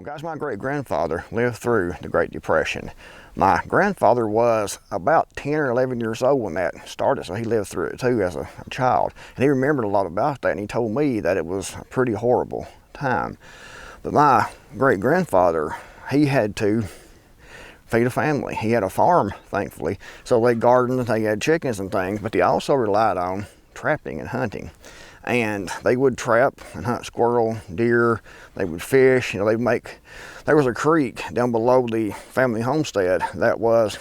Well, guys, my great-grandfather lived through the Great Depression. My grandfather was about 10 or 11 years old when that started, so he lived through it too as a child. And he remembered a lot about that, and he told me that it was a pretty horrible time. But my great-grandfather, he had to feed a family. He had a farm, thankfully, so they gardened, they had chickens and things, but they also relied on trapping and hunting. And they would trap and hunt squirrel, deer, they would fish, there was a creek down below the family homestead that was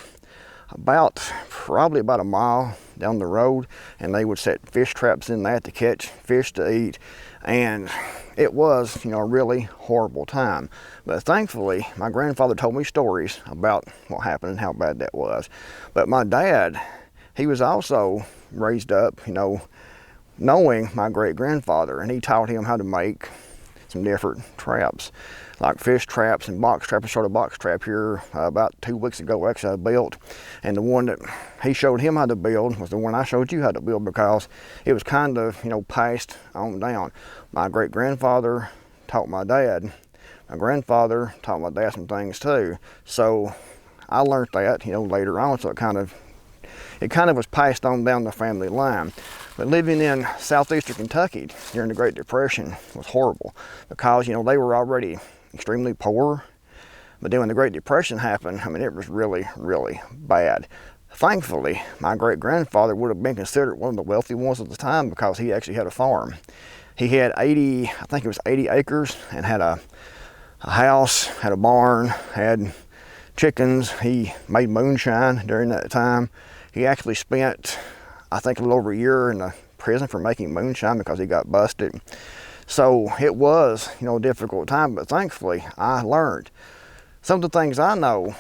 probably about a mile down the road, and they would set fish traps in that to catch fish to eat. And it was, a really horrible time. But thankfully, my grandfather told me stories about what happened and how bad that was. But my dad, he was also raised up, knowing my great-grandfather, and he taught him how to make some different traps, like fish traps and box traps. I showed a box trap here about 2 weeks ago, actually, I built. And the one that he showed him how to build was the one I showed you how to build, because it was kind of, passed on down. My great-grandfather taught my dad. My grandfather taught my dad some things too. So I learned that, later on, so it kind of was passed on down the family line. But living in southeastern Kentucky during the Great Depression was horrible, because, they were already extremely poor. But then when the Great Depression happened, it was really, really bad. Thankfully, my great-grandfather would have been considered one of the wealthy ones at the time, because he actually had a farm. He had 80 acres, and had a house, had a barn, had chickens. He made moonshine during that time. He actually spent, I think, a little over a year in the prison for making moonshine because he got busted. So it was, a difficult time, but thankfully I learned some of the things I know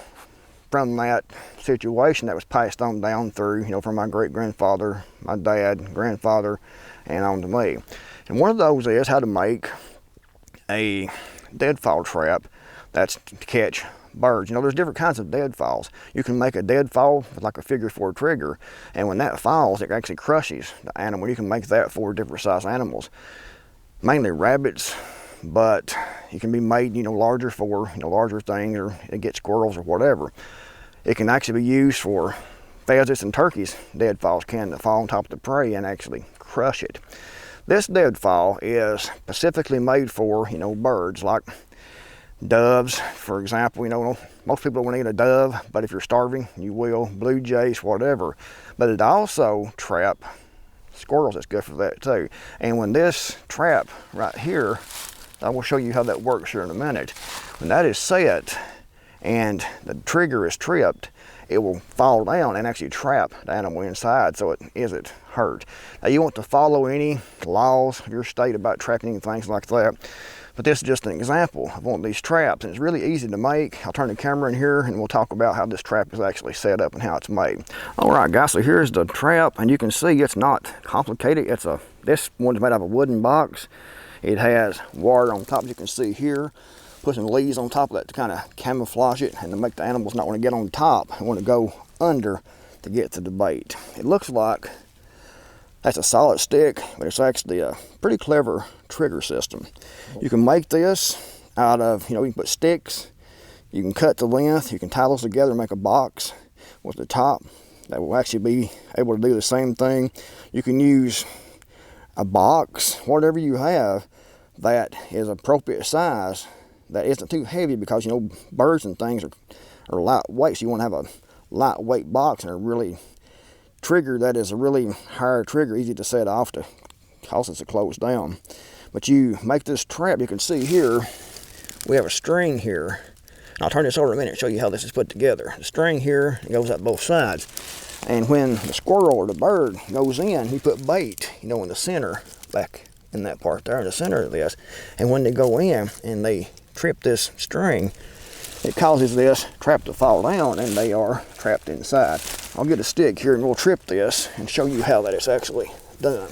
from that situation that was passed on down through, from my great-grandfather, my dad, grandfather, and on to me. And one of those is how to make a deadfall trap that's to catch birds. There's different kinds of deadfalls. You can make a deadfall with like a figure-4 trigger, and when that falls, it actually crushes the animal. You can make that for different size animals, mainly rabbits, but it can be made, larger for, larger things, or it gets squirrels or whatever. It can actually be used for pheasants and turkeys. Deadfalls can fall on top of the prey and actually crush it. This deadfall is specifically made for, birds like doves, for example. Most people don't want to eat a dove, but if you're starving, you will. Blue jays, whatever. But it also trap squirrels. It's good for that too. And when this trap right here, I will show you how that works here in a minute. When that is set and the trigger is tripped, it will fall down and actually trap the animal inside so it isn't hurt. Now, you want to follow any laws of your state about trapping and things like that. But this is just an example of one of these traps, and it's really easy to make. I'll turn the camera in here and we'll talk about how this trap is actually set up and how it's made. All right, guys, so here's the trap, and you can see it's not complicated. This one's made out of a wooden box. It has wire on top, as you can see here. Put some leaves on top of that to kind of camouflage it and to make the animals not want to get on top and want to go under to get to the bait. It looks like that's a solid stick, but it's actually a pretty clever trigger system. You can make this out of, you can put sticks, you can cut the length, you can tie those together and make a box with the top that will actually be able to do the same thing. You can use a box, whatever you have, that is appropriate size, that isn't too heavy, because, birds and things are lightweight, so you want to have a lightweight box and a really trigger that is a really higher trigger, easy to set off to cause it to close down. But you make this trap, you can see here, we have a string here. I'll turn this over in a minute and show you how this is put together. The string here, it goes out both sides. And when the squirrel or the bird goes in, you put bait, in the center, back in that part there, in the center of this. And when they go in and they trip this string, it causes this trap to fall down and they are trapped inside. I'll get a stick here and we'll trip this and show you how that is actually done.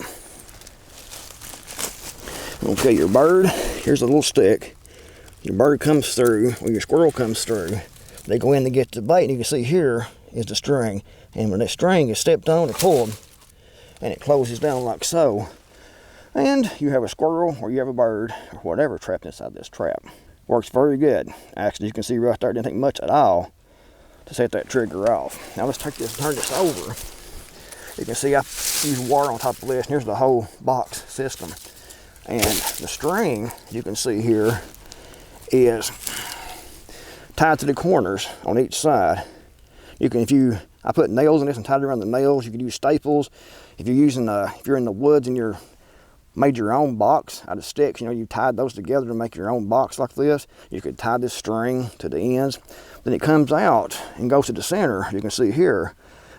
Okay, your bird, here's a little stick. Your bird comes through, or your squirrel comes through. They go in to get the bait, and you can see here is the string. And when that string is stepped on or pulled, and it closes down like so, and you have a squirrel or you have a bird or whatever trapped inside this trap. Works very good. Actually, you can see right there, it didn't take much at all to set that trigger off. Now let's take this, turn this over. You can see I use wire on top of this, and here's the whole box system. And the string, you can see here, is tied to the corners on each side. You can, I put nails in this and tied it around the nails. You could use staples. If you're in the woods and you're made your own box out of sticks, you tied those together to make your own box like this, you could tie this string to the ends. Then it comes out and goes to the center, you can see here.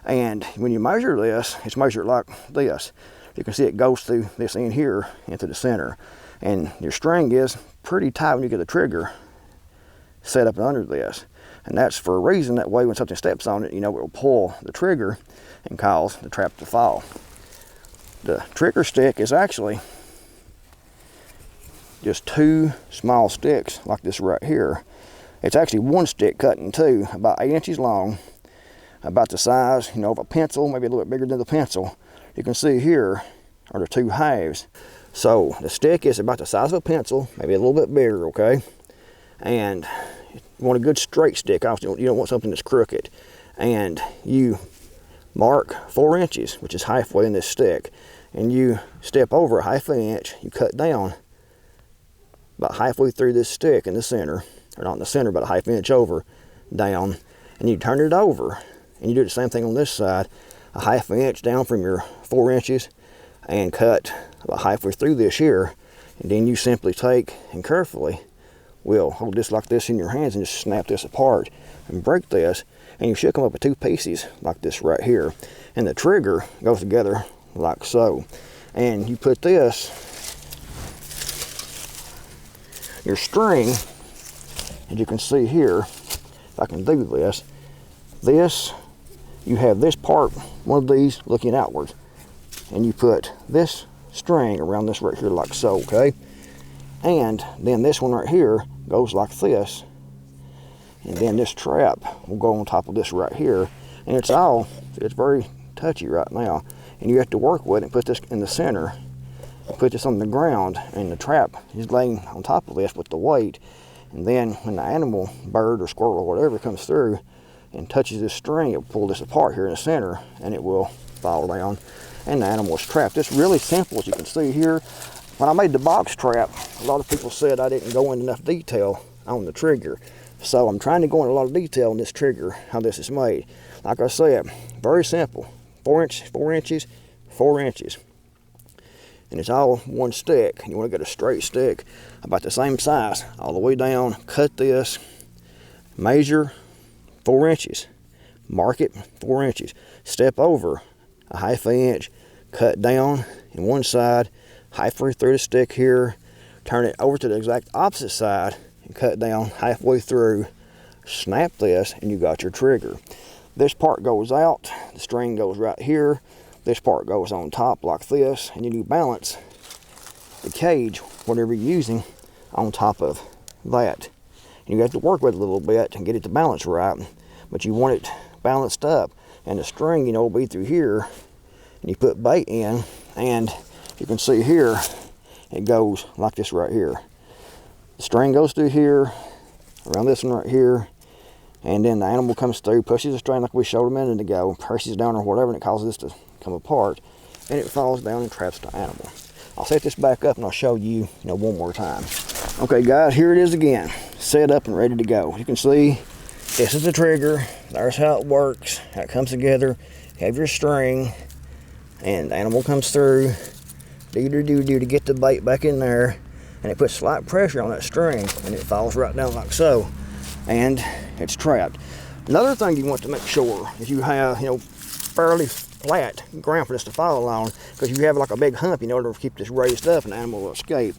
And when you measure this, it's measured like this. You can see it goes through this end here into the center. And your string is pretty tight when you get the trigger set up under this. And that's for a reason. That way when something steps on it, it will pull the trigger and cause the trap to fall. The trigger stick is actually just 2 small sticks like this right here. It's actually 1 stick cut in 2, about 8 inches long, about the size, of a pencil, maybe a little bit bigger than the pencil. You can see here are the 2 halves. So the stick is about the size of a pencil, maybe a little bit bigger, okay? And you want a good straight stick. Obviously, you don't want something that's crooked. And you mark 4 inches, which is halfway in this stick, and you step over 1/2 inch. You cut down about halfway through this stick in the center, or not in the center, but 1/2 inch over down, and you turn it over, and you do the same thing on this side, 1/2 inch down from your 4 inches, and cut about halfway through this here, and then you simply take and carefully will hold this like this in your hands and just snap this apart and break this, and you should come up with 2 pieces like this right here, and the trigger goes together like so. And you put this, your string, as you can see here, if I can do this, you have this part, one of these looking outwards, and you put this string around this right here like so, okay? And then this one right here goes like this, and then this trap will go on top of this right here, and it's very touchy right now, and you have to work with it and put this in the center, and put this on the ground, and the trap is laying on top of this with the weight. And then when the animal, bird or squirrel or whatever, comes through and touches this string, it will pull this apart here in the center, and it will fall down, and the animal is trapped. It's really simple, as you can see here. When I made the box trap, a lot of people said I didn't go into enough detail on the trigger. So I'm trying to go into a lot of detail on this trigger, how this is made. Like I said, very simple. 4 inches, 4 inches. And it's all 1 stick. You want to get a straight stick about the same size all the way down. Cut this, measure 4 inches, mark it 4 inches, step over 1/2 inch, cut down in one side, halfway through the stick here, turn it over to the exact opposite side and cut down halfway through, snap this, and you got your trigger. This part goes out, the string goes right here, this part goes on top like this, and then you balance the cage, whatever you're using, on top of that. And you have to work with it a little bit and get it to balance right, but you want it balanced up, and the string, will be through here, and you put bait in, and you can see here, it goes like this right here. The string goes through here, around this one right here, and then the animal comes through, pushes the string like we showed a minute ago, presses down or whatever, and it causes this to come apart, and it falls down and traps the animal. I'll set this back up and I'll show you, one more time. Okay guys, here it is again, set up and ready to go. You can see, this is the trigger, there's how it works, how it comes together. You have your string, and the animal comes through, do to get the bait back in there, and it puts slight pressure on that string, and it falls right down like so, and it's trapped. Another thing you want to make sure is you have, fairly flat ground for this to fall on, because you have like a big hump in order to keep this raised up and the animal will escape.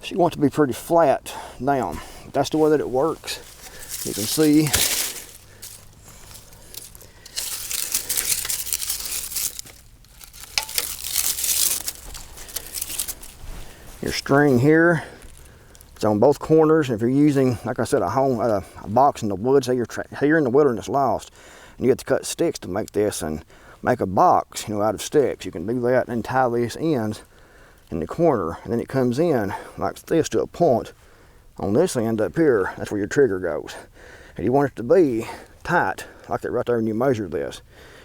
So you want it to be pretty flat down. That's the way that it works. You can see your string here. It's on both corners. If you're using, like I said, a box in the woods, say you're in the wilderness lost, and you have to cut sticks to make this and make a box, out of sticks. You can do that and tie these ends in the corner, and then it comes in like this to a point, On this end up here, that's where your trigger goes. And you want it to be tight, like that right there when you measure this.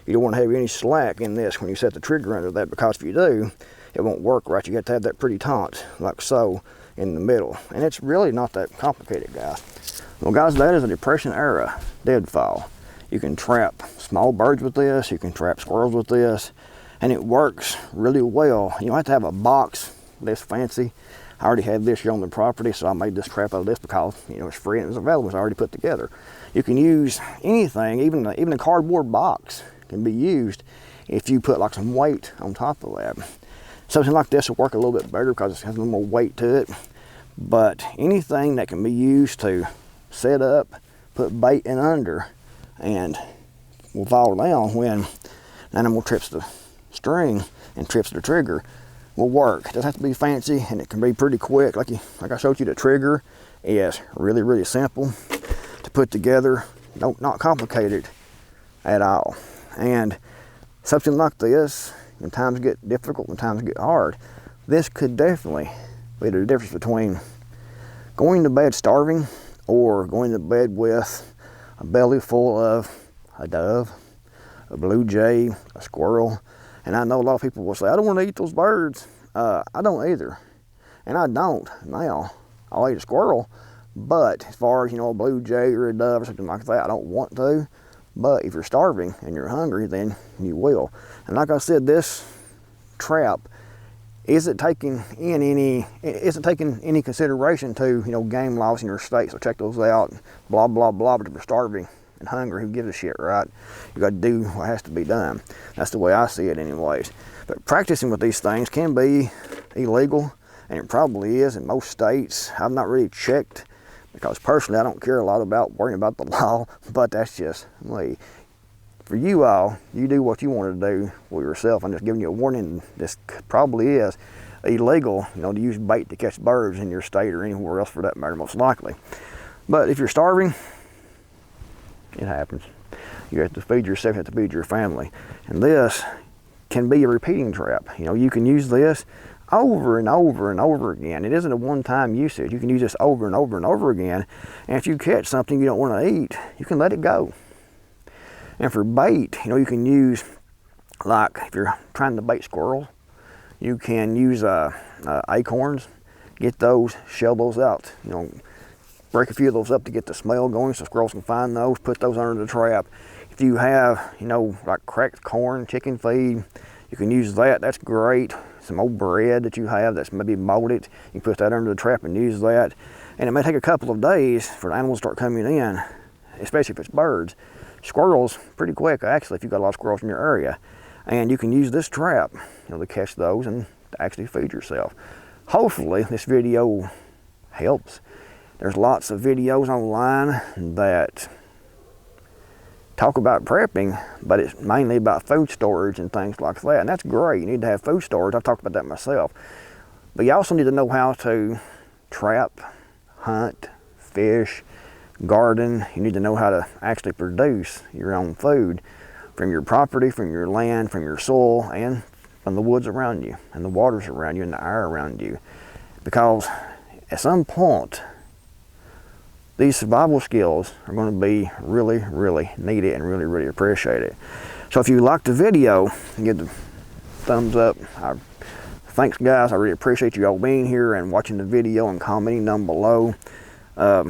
You don't want to have any slack in this when you set the trigger under that, because if you do, it won't work right. You got to have that pretty taut, like so, in the middle. And it's really not that complicated, guys. Well, guys, that is a Depression era deadfall. You can trap small birds with this, you can trap squirrels with this, and it works really well. You don't have to have a box this fancy. I already had this here on the property, so I made this trap out of this because, you know, it's free and it was available. It's already put together. You can use anything, even a cardboard box can be used if you put like some weight on top of that. Something like this will work a little bit better because it has a little more weight to it. But anything that can be used to set up, put bait in under, and will fall down when an animal trips the string and trips the trigger, will work. It doesn't have to be fancy, and it can be pretty quick. Like I showed you, the trigger is really, really simple to put together. Not complicated at all. And something like this, when times get difficult, when times get hard, this could definitely be the difference between going to bed starving or going to bed with a belly full of a dove, a blue jay, a squirrel. And I know a lot of people will say, I don't want to eat those birds. I don't either. And I don't now. I'll eat a squirrel, but as far as, you know, a blue jay or a dove or something like that, I don't want to. But if you're starving and you're hungry, then you will. And like I said, this trap isn't taking any consideration to, you know, game laws in your state. So check those out. Blah blah blah. But if you're starving and hungry, who gives a shit, right? You got to do what has to be done. That's the way I see it, anyways. But practicing with these things can be illegal, and it probably is in most states. I've not really checked, because personally I don't care a lot about worrying about the law, but that's just me. For you all, you do what you want to do for yourself. I'm just giving you a warning. This probably is illegal, you know, to use bait to catch birds in your state or anywhere else for that matter, most likely. But if you're starving, it happens. You have to feed yourself, you have to feed your family. And this can be a repeating trap. You know, you can use this over and over and over again. It isn't a one-time usage. You can use this over and over and over again. And if you catch something you don't want to eat, you can let it go. And for bait, you know, you can use, like if you're trying to bait squirrels, you can use acorns. Get those, shell those out. You know, break a few of those up to get the smell going so squirrels can find those, put those under the trap. If you have, you know, like cracked corn, chicken feed, you can use that. That's great. Some old bread that you have that's maybe molded, you can put that under the trap and use that. And it may take a couple of days for the animals to start coming in, especially if it's birds. Squirrels, pretty quick actually, if you've got a lot of squirrels in your area. And you can use this trap, you know, to catch those and to actually feed yourself. Hopefully this video helps. There's lots of videos online that talk about prepping, but it's mainly about food storage and things like that. And that's great. You need to have food storage. I've talked about that myself. But you also need to know how to trap, hunt, fish, garden. You need to know how to actually produce your own food from your property, from your land, from your soil, and from the woods around you, and the waters around you, and the air around you. Because at some point, these survival skills are going to be really, really needed and really, really appreciated. So if you liked the video, give the thumbs up. Thanks guys, I really appreciate you all being here and watching the video and commenting down below. If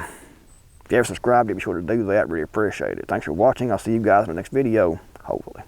you haven't subscribed, be sure to do that, really appreciate it. Thanks for watching, I'll see you guys in the next video, hopefully.